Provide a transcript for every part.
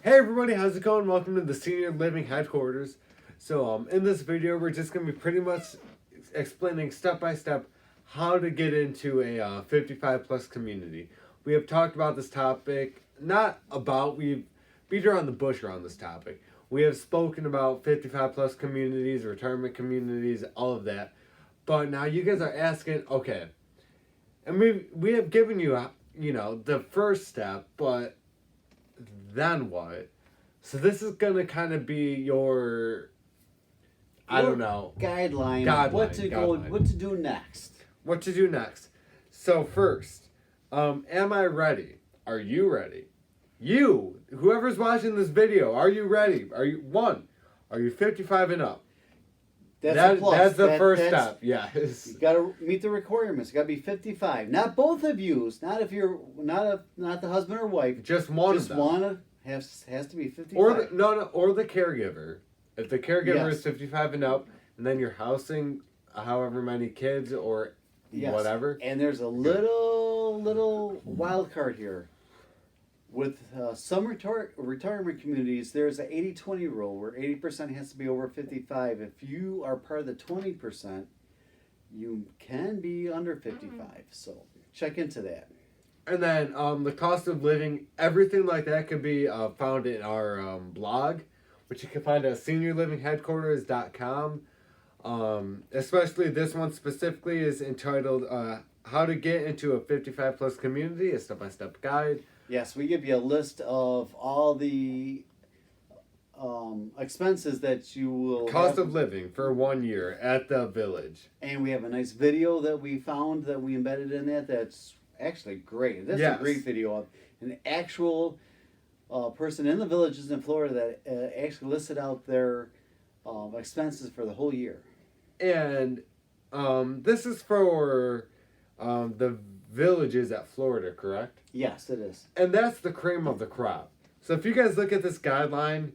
Hey everybody, how's it going? Welcome to the Senior Living Headquarters. So in this video, we're just going to be pretty much explaining step by step how to get into a 55 plus community. We have talked about this topic, we've beat around the bush around this topic. We have spoken about 55 plus communities, retirement communities, all of that. But now you guys are asking, okay, and we have given you, the first step, but then what? So this is gonna kind of be your, I don't know, guideline. What to do next? What to do next? So first, am I ready? Are you ready? You, whoever's watching this video, are you ready? Are you 55 and up? That's the first step. Yes. You got to meet the requirements. You got to be 55. Not both of you. Not if you're not the husband or wife. Just one of them. Just one has to be 55. Or the caregiver. If the caregiver is 55 and up, and then you're housing however many kids or whatever. And there's a little wild card here. With some retirement communities, there's an 80-20 rule where 80% has to be over 55. If you are part of the 20%, you can be under 55. So check into that. And then the cost of living, everything like that could be found in our blog, which you can find at seniorlivingheadquarters.com. Especially this one specifically is entitled How to Get into a 55 Plus Community, a step-by-step guide. Yes, we give you a list of all the expenses that you will Cost of living for 1 year at the village. And we have a nice video that we found that we embedded in that that's actually great. That's a great video of an actual person in the villages in Florida that actually listed out their expenses for the whole year. And this is for the villages at Florida, correct? Yes, it is. And that's the cream of the crop. So if you guys look at this guideline,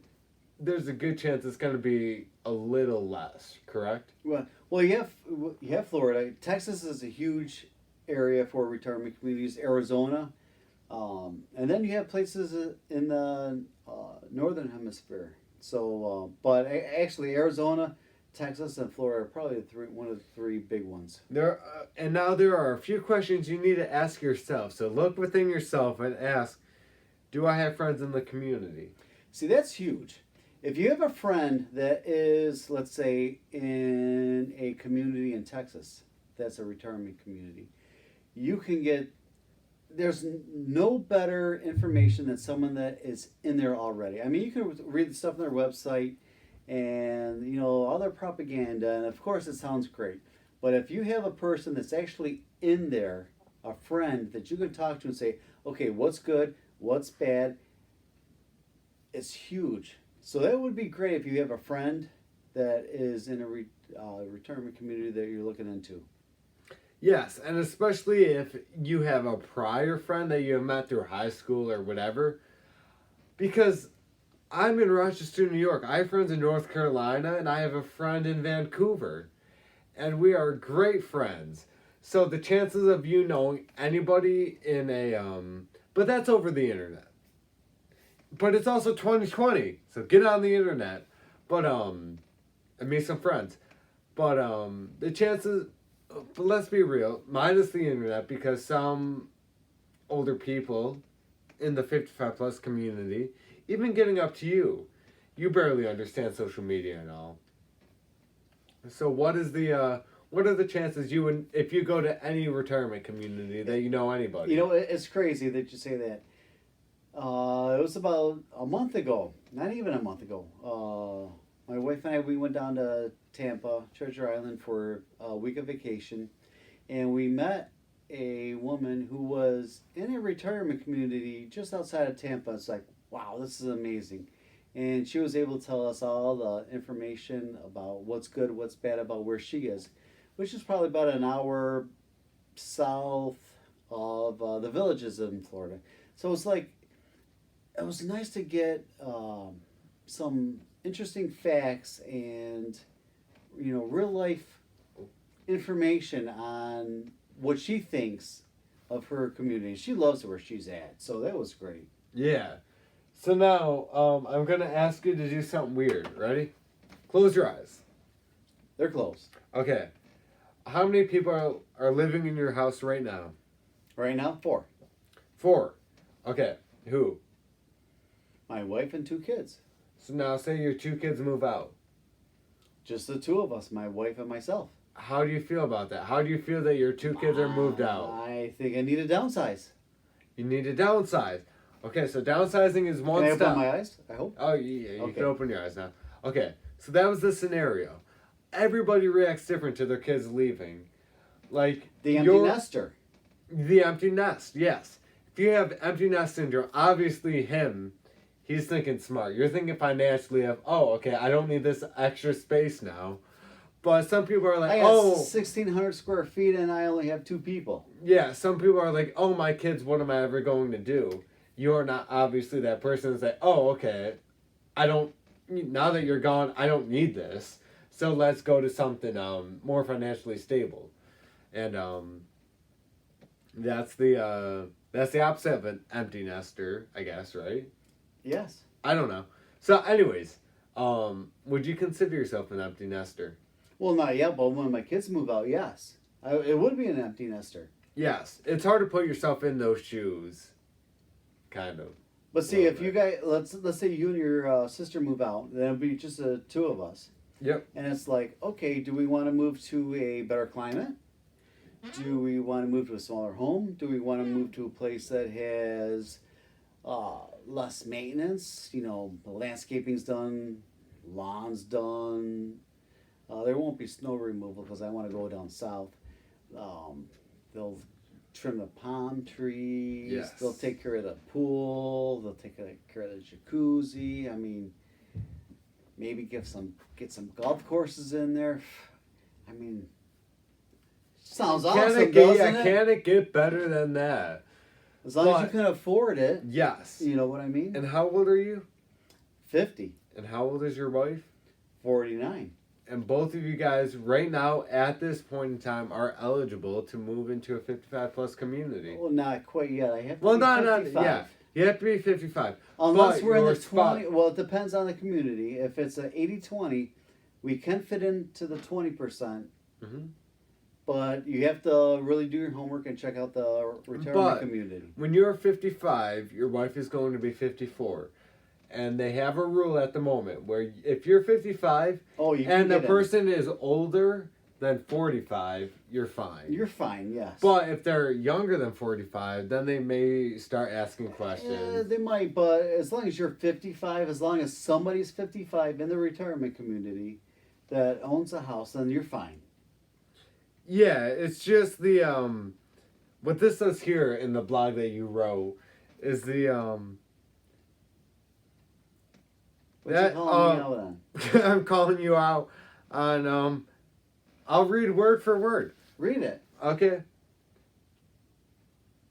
there's a good chance it's going to be a little less, correct? Well, you have Florida. Texas is a huge area for retirement communities. Arizona, and then you have places in the northern hemisphere. So, but actually, Arizona, Texas, and Florida are probably one of the three big ones. And now there are a few questions you need to ask yourself. So look within yourself and ask, do I have friends in the community? See, that's huge. If you have a friend that is, let's say, in a community in Texas, that's a retirement community, you can get, there's no better information than someone that is in there already. I mean, you can read the stuff on their website, and all their propaganda, and of course it sounds great, but if you have a person that's actually in there, a friend that you can talk to and say, okay, what's good, what's bad, it's huge. So that would be great if you have a friend that is in a retirement community that you're looking into. Yes, and especially if you have a prior friend that you have met through high school or whatever, because I'm in Rochester, New York. I have friends in North Carolina, and I have a friend in Vancouver. And we are great friends. So the chances of you knowing anybody in but that's over the internet. But it's also 2020, so get on the internet. But, and meet some friends. But, the chances, but let's be real, minus the internet, because some older people in the 55 plus community, even getting up to you barely understand social media and all. So what are the chances if you go to any retirement community that you know anybody? It's crazy that you say that. It was about a month ago, not even a month ago. My wife and I, we went down to Tampa, Treasure Island for a week of vacation, and we met a woman who was in a retirement community just outside of Tampa. It's like, wow, this is amazing. And she was able to tell us all the information about what's good, what's bad about where she is, which is probably about an hour south of the villages in Florida. So it's like, it was nice to get some interesting facts and, real life information on what she thinks of her community. She loves where she's at, so that was great. Yeah. So now, I'm gonna ask you to do something weird. Ready? Close your eyes. They're closed. Okay. How many people are living in your house right now? Right now, 4. 4. Okay. Who? My wife and 2 kids. So now say your 2 kids move out. Just the 2 of us, my wife and myself. How do you feel about that? How do you feel that your 2 kids are moved out? I think I need to downsize. You need to downsize. Okay, so downsizing is one Can I step. open my eyes? I hope. Oh, yeah, you Okay. can open your eyes now. Okay, so that was the scenario. Everybody reacts different to their kids leaving. Like The empty nester. The empty nest, yes. If you have empty nest syndrome, obviously he's thinking smart. You're thinking financially of, oh, okay, I don't need this extra space now. But some people are like, I got oh, 1,600 square feet and I only have 2 people. yeah, some people are like, oh, my kids, what am I ever going to do? You're not obviously that person that's like, oh, okay, now that you're gone, I don't need this. So let's go to something more financially stable. And that's the opposite of an empty nester, I guess, right? Yes. I don't know. So anyways, would you consider yourself an empty nester? Well, not yet, but when my kids move out, yes. It would be an empty nester. Yes. It's hard to put yourself in those shoes. Kind of. But see, if you guys, let's say you and your sister move out, then it'll be just the 2 of us. Yep. And it's like, okay, do we want to move to a better climate? Do we want to move to a smaller home? Do we want to move to a place that has less maintenance? You know, the landscaping's done, lawn's done. There won't be snow removal because I want to go down south. They'll trim the palm trees. Yes. They'll take care of the pool. They'll take care of the jacuzzi. I mean, maybe get some golf courses in there. I mean, sounds awesome, doesn't it? Can it get better than that? As long as you can afford it. Yes. You know what I mean? And how old are you? 50. And how old is your wife? 49. And both of you guys, right now, at this point in time, are eligible to move into a 55-plus community. Well, not quite yet. I have to Well, be not 55. yeah. You have to be 55. Unless But we're in your the spot- 20. Well, it depends on the community. If it's a 80-20, we can fit into the 20%. Mhm. But you have to really do your homework and check out the retirement community. When you're 55, your wife is going to be 54. And they have a rule at the moment where if you're 55 You can and the get in. person is older than 45, you're fine. You're fine, yes. But if they're younger than 45, then they may start asking questions. They might, but as long as you're 55, as long as somebody's 55 in the retirement community that owns a house, then you're fine. Yeah, it's just the what this says here in the blog that you wrote is the What you calling me out on? I'm calling you out on I'll read word for word. Read it. Okay.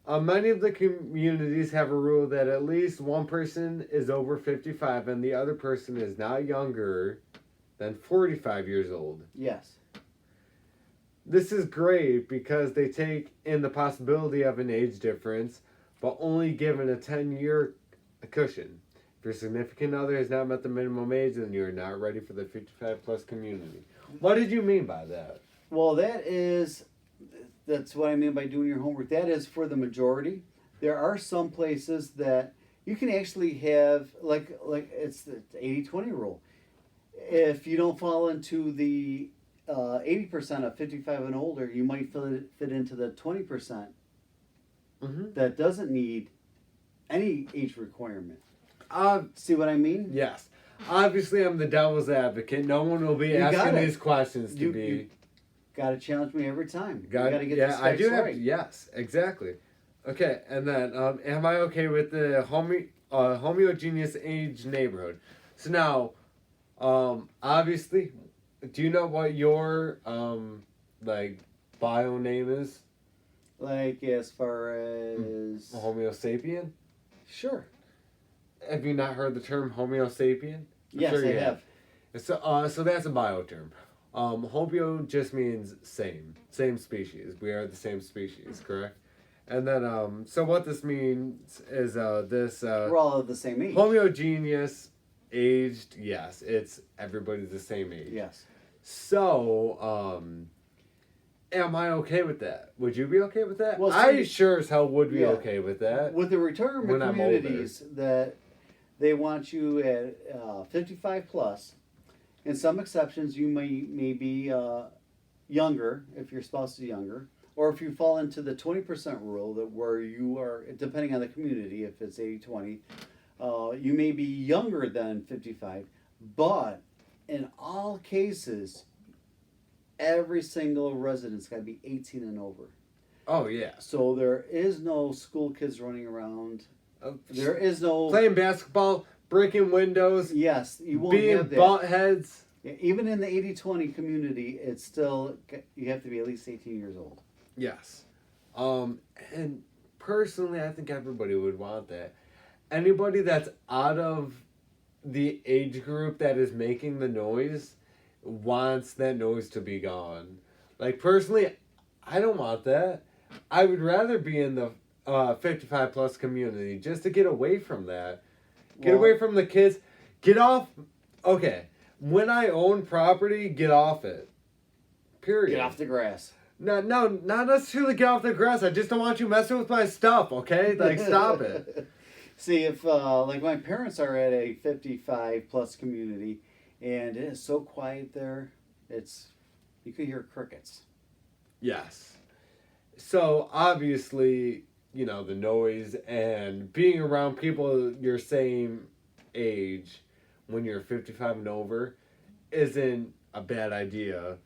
Many of the communities have a rule that at least one person is over 55 and the other person is not younger than 45 years old. Yes. This is great because they take in the possibility of an age difference, but only given a 10-year cushion. If your significant other has not met the minimum age, then you are not ready for the 55-plus community. What did you mean by that? Well, that's what I mean by doing your homework. That is for the majority. There are some places that you can actually have, like it's the 80-20 rule. If you don't fall into the 80% of 55 and older, you might fit into the 20% that doesn't need any age requirement. See what I mean? Yes. Obviously, I'm the devil's advocate. No one will be asking these questions to be. You got to challenge me every time. Got to get yeah, the I do facts have. right. Yes, exactly. Okay, and then am I okay with the homogeneous age neighborhood? So now, obviously, do you know what your bio name is? Like as far as Homo sapien? Sure. Have you not heard the term Homo sapien? Yes, I have. So that's a bio term. Homo just means same species. We are the same species, correct? And then, so what this means is this We're all of the same age. homogeneous aged, yes, it's everybody's the same age. Yes. So, am I okay with that? Would you be okay with that? Well, I see- sure as hell would be Yeah. okay with that. With the retirement When I'm communities that they want you at 55 plus. In some exceptions, you may be younger if your spouse is younger, or if you fall into the 20% rule that where you are, depending on the community, if it's 80-20, you may be younger than 55, but in all cases, every single resident's got to be 18 and over. Oh, yeah. So there is no school kids running around. There is no Playing basketball, breaking windows, Yes, you won't being have that. butt heads. Even in the 80-20 community, it's still you have to be at least 18 years old. Yes. And personally, I think everybody would want that. Anybody that's out of the age group that is making the noise wants that noise to be gone. Like, personally, I don't want that. I would rather be in the 55 plus community just to get away from that. Get Well- away from the kids. Get off. Okay. When I own property, get off it. Period. Get off the grass. No, not necessarily get off the grass. I just don't want you messing with my stuff, okay? Like, stop it. See, if like my parents are at a 55 plus community, and it is so quiet there, you can hear crickets. Yes. So, obviously, you know, the noise and being around people your same age when you're 55 and over isn't a bad idea.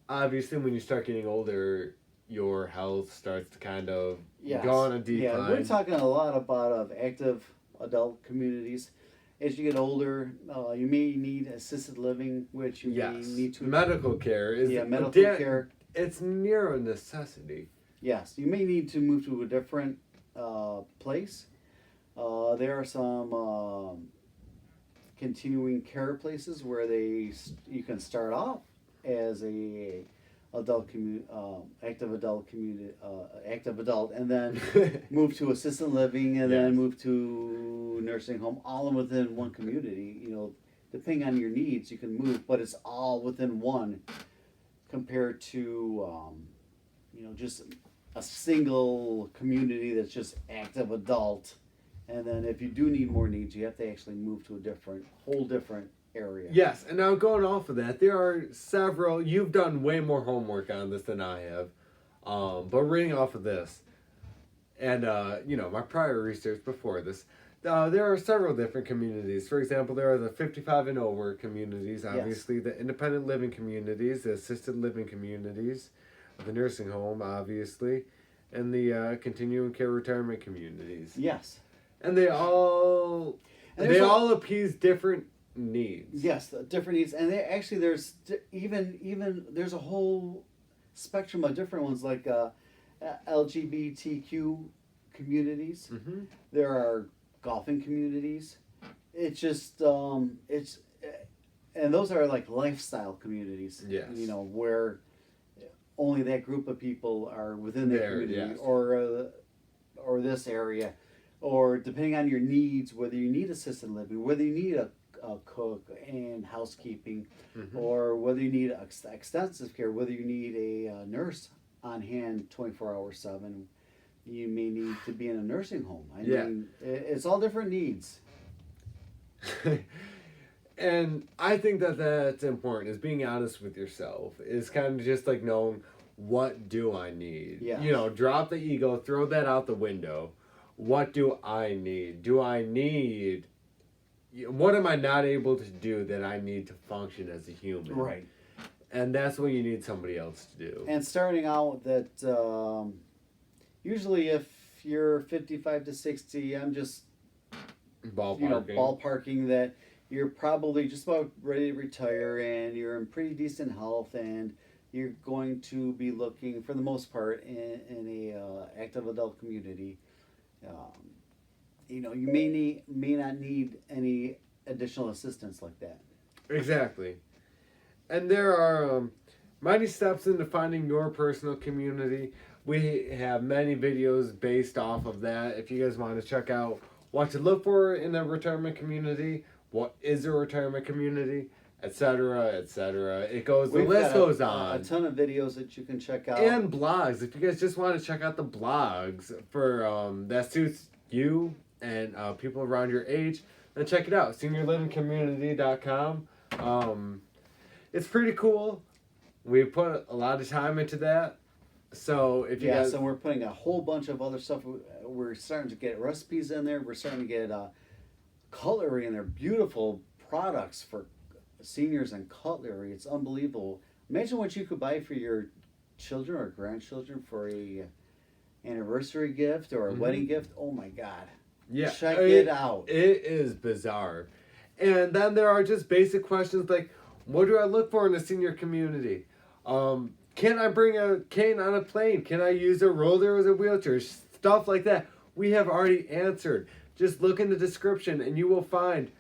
Obviously, when you start getting older, your health starts to kind of Yes. go on a decline. Yeah, we're talking a lot about active adult communities. As you get older, you may need assisted living, which you may Yes. need to. Medical care is medical care. It's near a necessity. Yes, you may need to move to a different place. There are some continuing care places where you can start off as a active adult, and then move to assisted living, and then Yes. move to nursing home, all within one community. You know, depending on your needs, you can move, but it's all within one, compared to just a single community that's just active adult. And then if you do need more needs, you have to actually move to a whole different area. Yes, and now going off of that, there are several. You've done way more homework on this than I have, but reading off of this, and my prior research before this, there are several different communities. For example, there are the 55 and over communities, obviously the independent living communities, the assisted living communities, the nursing home, obviously, and the continuing care retirement communities. Yes. And they all appease different needs. Yes, the different needs, and there's there's a whole spectrum of different ones, like LGBTQ communities. Mm-hmm. There are golfing communities. It's just and those are like lifestyle communities. Yes. Where only that group of people are within that There, community, yes. or this area, or depending on your needs, whether you need assisted living, whether you need a cook and housekeeping, Mm-hmm. or whether you need extensive care, whether you need a nurse on hand 24/7, you may need to be in a nursing home. I mean, it's all different needs. And I think that that's important, is being honest with yourself, is kind of just like knowing, what do I need? Yeah. Drop the ego, throw that out the window. What do I need? What am I not able to do that I need to function as a human? Right. And that's what you need somebody else to do. And starting out that, usually if you're 55 to 60, I'm just Ballparking. ballparking that you're probably just about ready to retire, and you're in pretty decent health, and you're going to be looking, for the most part, in a active adult community. You may not need any additional assistance like that. Exactly. And there are many steps into finding your personal community. We have many videos based off of that. If you guys want to check out what to look for in a retirement community, what is a retirement community, etc., etc. It goes. The We've list got goes on. A ton of videos that you can check out. And blogs. If you guys just want to check out the blogs for that suits you and people around your age, then check it out. SeniorLivingCommunity.com. It's pretty cool. We put a lot of time into that. So if you guys, and we're putting a whole bunch of other stuff. We're starting to get recipes in there. We're starting to get cutlery in there. Beautiful products for seniors and cutlery. It's unbelievable. Imagine what you could buy for your children or grandchildren for a anniversary gift or a wedding gift. Oh my God. yeah, Check it out. It is bizarre. And then there are just basic questions like, what do I look for in a senior community? Can I bring a cane on a plane? Can I use a roller as a wheelchair? Stuff like that. We have already answered. Just look in the description and you will find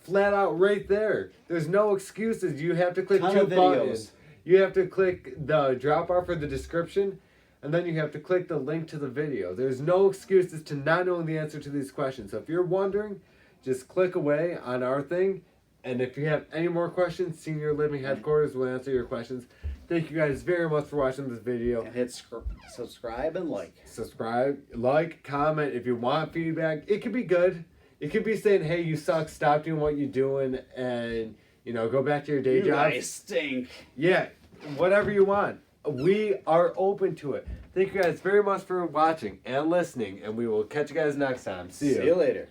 flat out right there. There's no excuses. You have to click Ton two of videos. buttons. You have to click the drop off for the description, and then you have to click the link to the video. There's no excuses to not knowing the answer to these questions. So if you're wondering, just click away on our thing. And if you have any more questions, Senior Living Headquarters will answer your questions. Thank you guys very much for watching this video. And hit subscribe and like. Subscribe, like, comment. If you want feedback, it could be good. It could be saying, hey, you suck, stop doing what you're doing, and, go back to your day You job. guys stink. Yeah, whatever you want. We are open to it. Thank you guys very much for watching and listening, and we will catch you guys next time. See you. See you later.